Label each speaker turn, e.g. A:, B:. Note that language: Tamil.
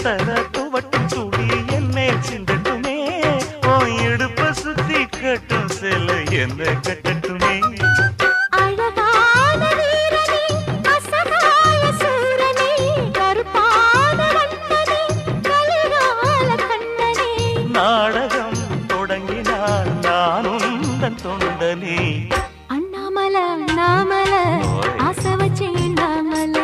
A: தல துவட்டும் துளி என்னே சிந்தட்டுமே ஓ இடுப்ப சுத்தி கட்டும் செல்ல என்ன கட்டட்டுமே நாடகம் தொடங்கினால் நானும் தன் தொண்டனே
B: அண்ணாமல அண்ணாமல ஆசை வச்சு அண்ணாமல